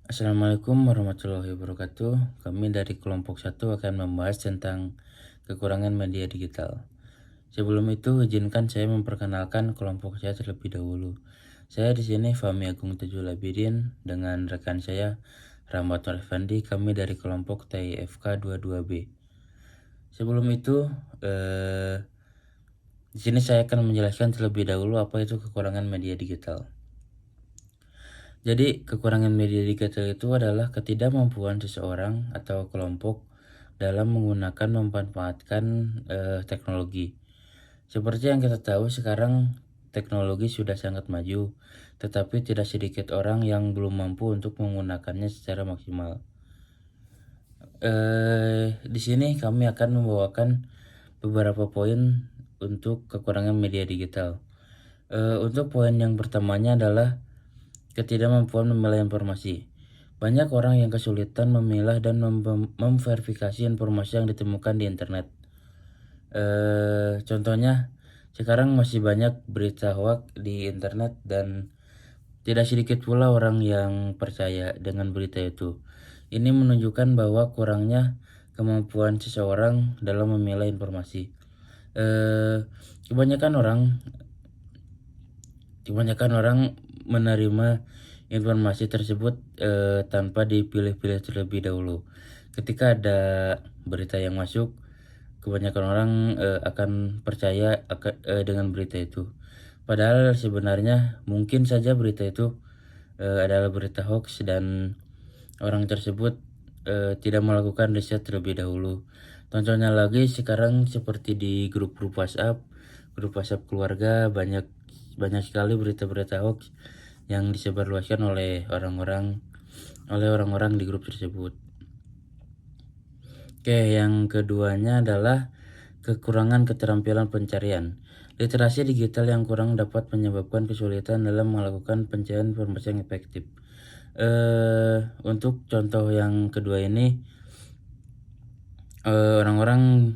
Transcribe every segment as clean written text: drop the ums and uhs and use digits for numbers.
Assalamualaikum warahmatullahi wabarakatuh. Kami dari kelompok 1 akan membahas tentang kekurangan media digital. Sebelum itu, izinkan saya memperkenalkan kelompok saya terlebih dahulu. Saya di sini Fahmi Agung Tejul Abidin dengan rekan saya Rahmat Nur Effendi. Kami dari kelompok TIFK 22B. Sebelum itu, di sini saya akan menjelaskan terlebih dahulu apa itu kekurangan media digital. Jadi, kekurangan media digital itu adalah ketidakmampuan seseorang atau kelompok dalam menggunakan memanfaatkan teknologi. Seperti yang kita tahu sekarang teknologi sudah sangat maju, tetapi tidak sedikit orang yang belum mampu untuk menggunakannya secara maksimal. Di sini kami akan membawakan beberapa poin untuk kekurangan media digital. Untuk poin yang pertamanya adalah ketidakmampuan memilah informasi. Banyak orang yang kesulitan memilah dan memverifikasi informasi yang ditemukan di internet. Contohnya, sekarang masih banyak berita hoax di internet dan tidak sedikit pula orang yang percaya dengan berita itu. Ini menunjukkan bahwa kurangnya kemampuan seseorang dalam memilah informasi. Eh, kebanyakan orang Kebanyakan orang menerima informasi tersebut tanpa dipilih-pilih terlebih dahulu. Ketika ada berita yang masuk, kebanyakan orang akan percaya dengan berita itu. Padahal sebenarnya mungkin saja berita itu adalah berita hoax dan orang tersebut tidak melakukan riset terlebih dahulu. Contohnya lagi sekarang seperti di grup WhatsApp keluarga banyak sekali berita-berita hoax yang disebarluaskan oleh orang-orang di grup tersebut. Oke, yang keduanya adalah kekurangan keterampilan pencarian. Literasi digital yang kurang dapat menyebabkan kesulitan dalam melakukan pencarian informasi yang efektif. Untuk contoh yang kedua ini, orang-orang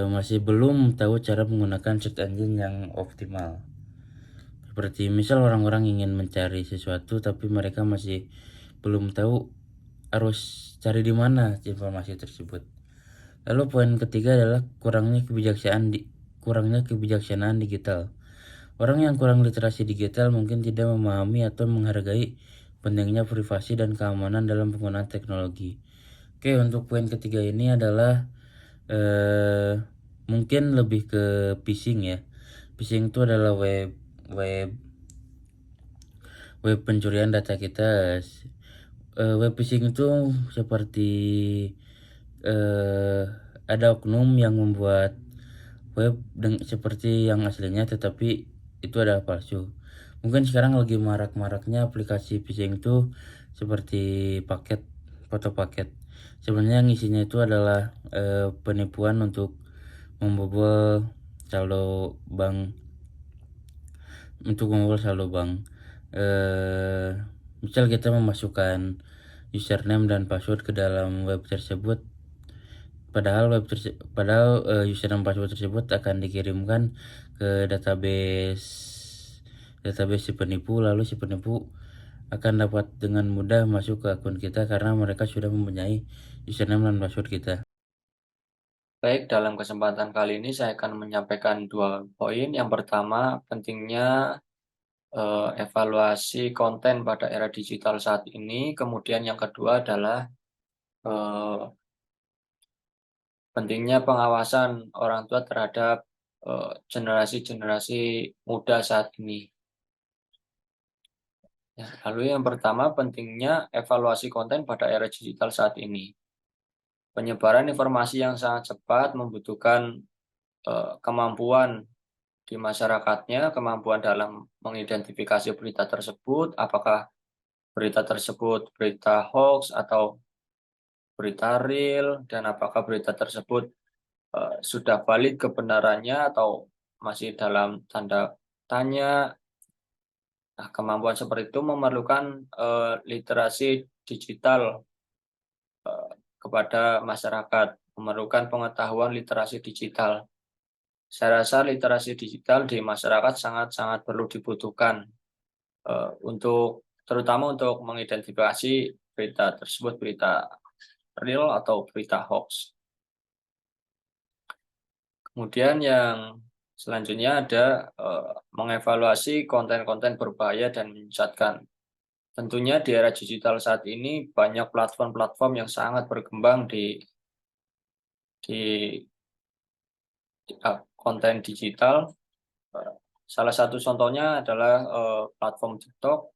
masih belum tahu cara menggunakan search engine yang optimal. Seperti misal orang-orang ingin mencari sesuatu tapi mereka masih belum tahu harus cari di mana informasi tersebut. Lalu poin ketiga adalah kurangnya kebijaksanaan digital. Orang yang kurang literasi digital mungkin tidak memahami atau menghargai pentingnya privasi dan keamanan dalam penggunaan teknologi. Oke, untuk poin ketiga ini adalah mungkin lebih ke phishing ya. Phishing itu adalah web pencurian data kita. Web phishing itu seperti ada oknum yang membuat web seperti yang aslinya tetapi itu adalah palsu. Mungkin sekarang lagi marak-maraknya aplikasi phishing itu seperti foto paket. Sebenarnya yang isinya itu adalah penipuan untuk membobol saldo bank misal kita memasukkan username dan password ke dalam web tersebut, padahal username password tersebut akan dikirimkan ke database si penipu, lalu si penipu akan dapat dengan mudah masuk ke akun kita karena mereka sudah mempunyai username dan password kita. Baik, dalam kesempatan kali ini saya akan menyampaikan dua poin. Yang pertama, pentingnya evaluasi konten pada era digital saat ini. Kemudian yang kedua adalah eh, pentingnya pengawasan orang tua terhadap generasi-generasi muda saat ini. Ya, lalu yang pertama, pentingnya evaluasi konten pada era digital saat ini. Penyebaran informasi yang sangat cepat membutuhkan kemampuan di masyarakatnya, kemampuan dalam mengidentifikasi berita tersebut, apakah berita tersebut berita hoax atau berita real, dan apakah berita tersebut sudah valid kebenarannya atau masih dalam tanda tanya. Nah, kemampuan seperti itu memerlukan literasi digital kepada masyarakat, memerlukan pengetahuan literasi digital. Saya rasa literasi digital di masyarakat sangat-sangat perlu dibutuhkan untuk terutama untuk mengidentifikasi berita tersebut berita real atau berita hoax. Kemudian yang selanjutnya ada mengevaluasi konten-konten berbahaya dan menyesatkan. Tentunya di era digital saat ini banyak platform-platform yang sangat berkembang di konten digital. Salah satu contohnya adalah platform TikTok.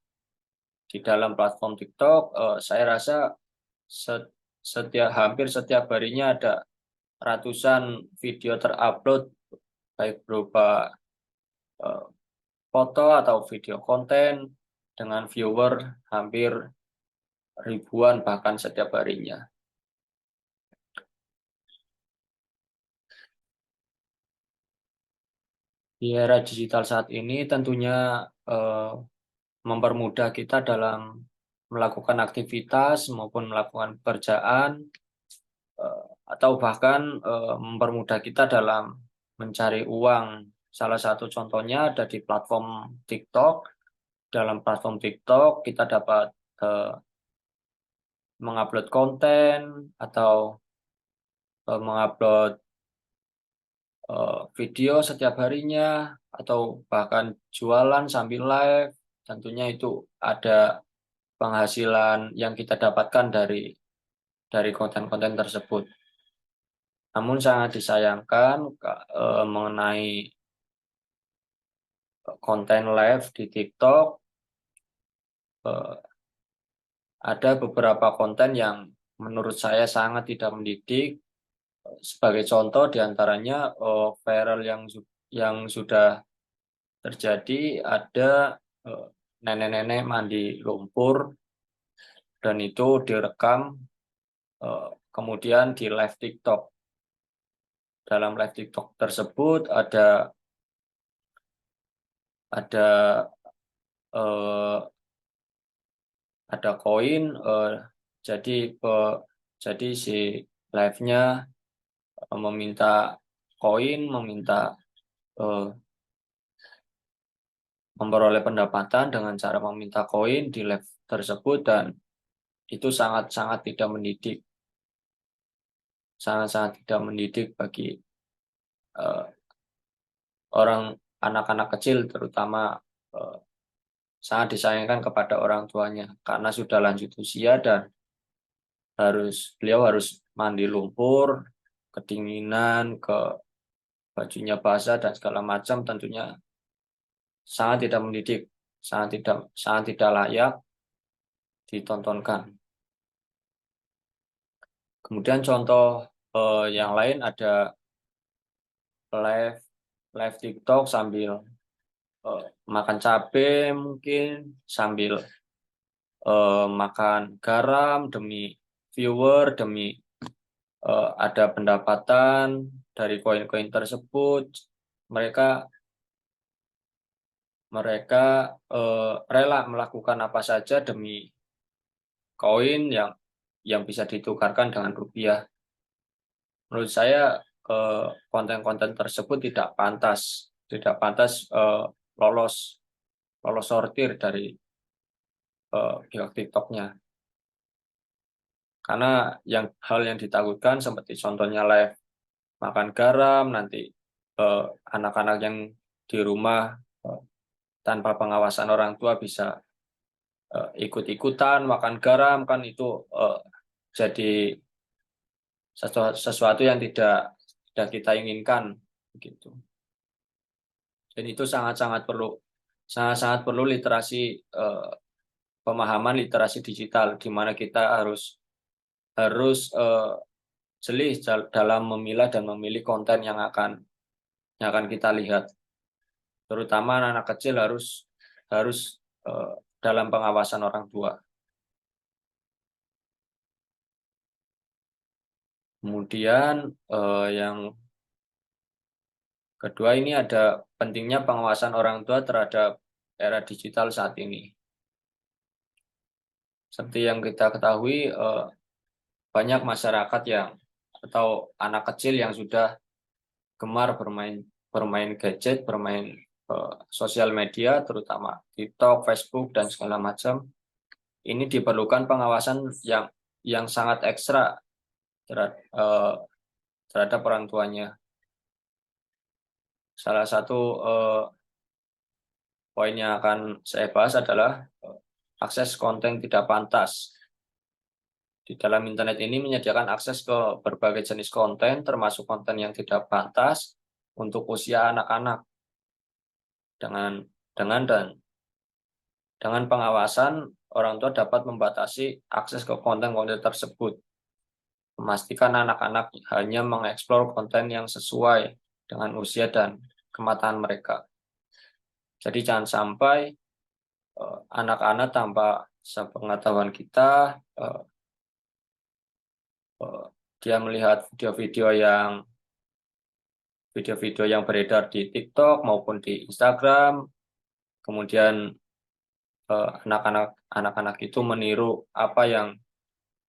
Di dalam platform TikTok, saya rasa hampir setiap harinya ada ratusan video terupload, baik berupa eh, foto atau video konten dengan viewer hampir ribuan bahkan setiap harinya. Di era digital saat ini tentunya mempermudah kita dalam melakukan aktivitas maupun melakukan pekerjaan, atau bahkan mempermudah kita dalam mencari uang. Salah satu contohnya ada di platform TikTok. Dalam platform TikTok kita dapat mengupload konten atau mengupload video setiap harinya atau bahkan jualan sambil live. Tentunya itu ada penghasilan yang kita dapatkan dari konten-konten tersebut. Namun sangat disayangkan mengenai konten live di TikTok, ada beberapa konten yang menurut saya sangat tidak mendidik. Sebagai contoh diantaranya viral yang sudah terjadi ada nenek-nenek mandi lumpur dan itu direkam kemudian di live TikTok. Dalam live TikTok tersebut ada eh, ada koin, jadi jadi si live-nya meminta koin, meminta memperoleh pendapatan dengan cara meminta koin di live tersebut, dan itu sangat-sangat tidak mendidik, sangat-sangat tidak mendidik bagi uh, orang anak-anak kecil, terutama sangat disayangkan kepada orang tuanya karena sudah lanjut usia dan beliau harus mandi lumpur, kedinginan, bajunya basah dan segala macam, tentunya sangat tidak mendidik, sangat tidak layak ditontonkan. Kemudian contoh yang lain ada live live TikTok sambil makan cabai, mungkin sambil makan garam demi viewer, demi ada pendapatan dari koin-koin tersebut. Mereka rela melakukan apa saja demi koin yang bisa ditukarkan dengan rupiah. Menurut saya konten-konten tersebut tidak pantas lolos sortir dari pihak TikToknya. Karena hal yang ditakutkan seperti contohnya live makan garam, nanti anak-anak yang di rumah tanpa pengawasan orang tua bisa ikut-ikutan makan garam, kan itu jadi sesuatu yang tidak kita inginkan begitu. Dan itu sangat perlu literasi, pemahaman literasi digital, di mana kita harus jeli dalam memilah dan memilih konten yang akan kita lihat. Terutama anak-anak kecil harus dalam pengawasan orang tua. Kemudian yang kedua, ini ada pentingnya pengawasan orang tua terhadap era digital saat ini. Seperti yang kita ketahui, banyak masyarakat atau anak kecil yang sudah gemar bermain gadget, bermain sosial media, terutama TikTok, Facebook, dan segala macam. ini diperlukan pengawasan yang sangat ekstra terhadap orang tuanya. Salah satu poin yang akan saya bahas adalah akses konten tidak pantas. Di dalam internet ini menyediakan akses ke berbagai jenis konten, termasuk konten yang tidak pantas untuk usia anak-anak. Dengan pengawasan, orang tua dapat membatasi akses ke konten-konten tersebut, memastikan anak-anak hanya mengeksplor konten yang sesuai dengan usia dan kematangan mereka. Jadi jangan sampai anak-anak tanpa sepengetahuan kita dia melihat video-video yang beredar di TikTok maupun di Instagram, kemudian anak-anak itu meniru apa yang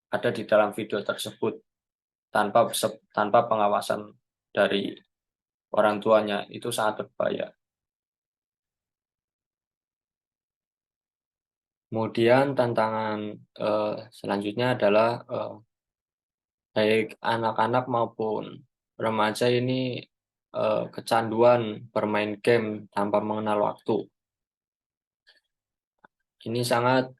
ada di dalam video tersebut tanpa pengawasan dari orang tuanya, itu sangat berbahaya. Kemudian tantangan selanjutnya adalah baik anak-anak maupun remaja ini kecanduan bermain game tanpa mengenal waktu. Ini sangat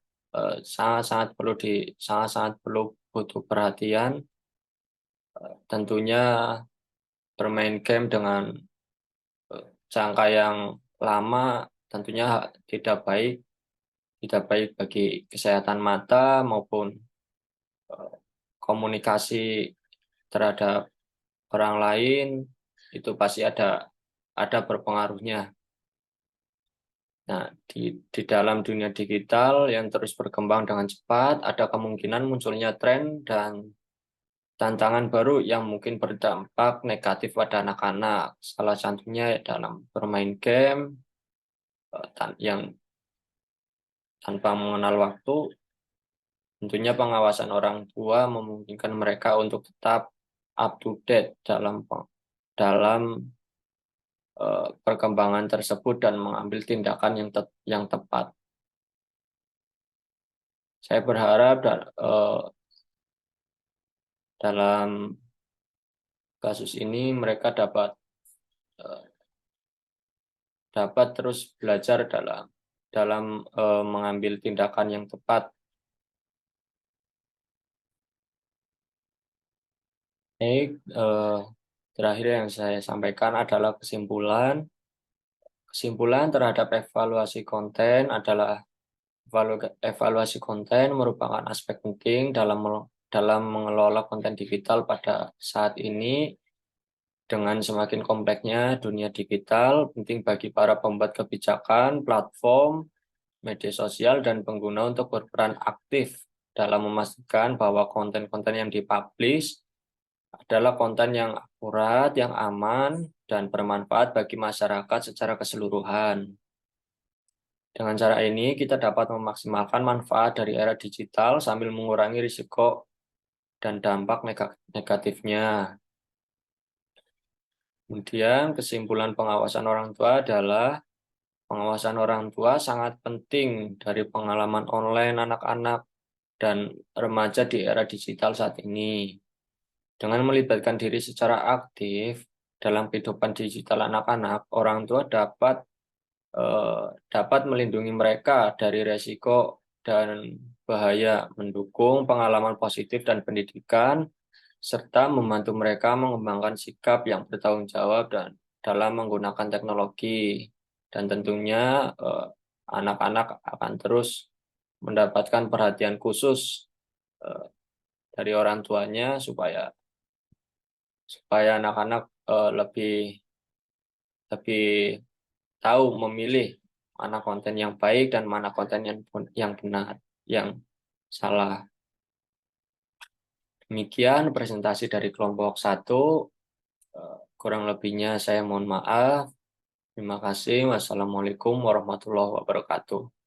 perlu butuh perhatian. Tentunya bermain game dengan jangka yang lama tentunya tidak baik bagi kesehatan mata maupun komunikasi terhadap orang lain, itu pasti ada berpengaruhnya. Nah, di dalam dunia digital yang terus berkembang dengan cepat, ada kemungkinan munculnya tren dan tantangan baru yang mungkin berdampak negatif pada anak-anak. Salah satunya dalam bermain game yang tanpa mengenal waktu. Tentunya pengawasan orang tua memungkinkan mereka untuk tetap up to date dalam perkembangan tersebut dan mengambil tindakan yang tepat. Saya berharap dalam kasus ini mereka dapat terus belajar dalam mengambil tindakan yang tepat. Terakhir yang saya sampaikan adalah kesimpulan terhadap evaluasi konten adalah evaluasi konten merupakan aspek penting dalam mengelola konten digital pada saat ini. Dengan semakin kompleksnya dunia digital, penting bagi para pembuat kebijakan, platform, media sosial, dan pengguna untuk berperan aktif dalam memastikan bahwa konten-konten yang dipublish adalah konten yang akurat, yang aman, dan bermanfaat bagi masyarakat secara keseluruhan. Dengan cara ini, kita dapat memaksimalkan manfaat dari era digital sambil mengurangi risiko dan dampak negatifnya. Kemudian, kesimpulan pengawasan orang tua adalah pengawasan orang tua sangat penting dari pengalaman online anak-anak dan remaja di era digital saat ini. Dengan melibatkan diri secara aktif dalam kehidupan digital anak-anak, orang tua dapat melindungi mereka dari resiko dan bahaya, mendukung pengalaman positif dan pendidikan, serta membantu mereka mengembangkan sikap yang bertanggung jawab dan dalam menggunakan teknologi. Dan tentunya anak-anak akan terus mendapatkan perhatian khusus dari orang tuanya supaya anak-anak lebih tahu memilih mana konten yang baik dan mana konten yang benar, yang salah. Demikian presentasi dari kelompok 1. Kurang lebihnya saya mohon maaf. Terima kasih. Wassalamualaikum warahmatullahi wabarakatuh.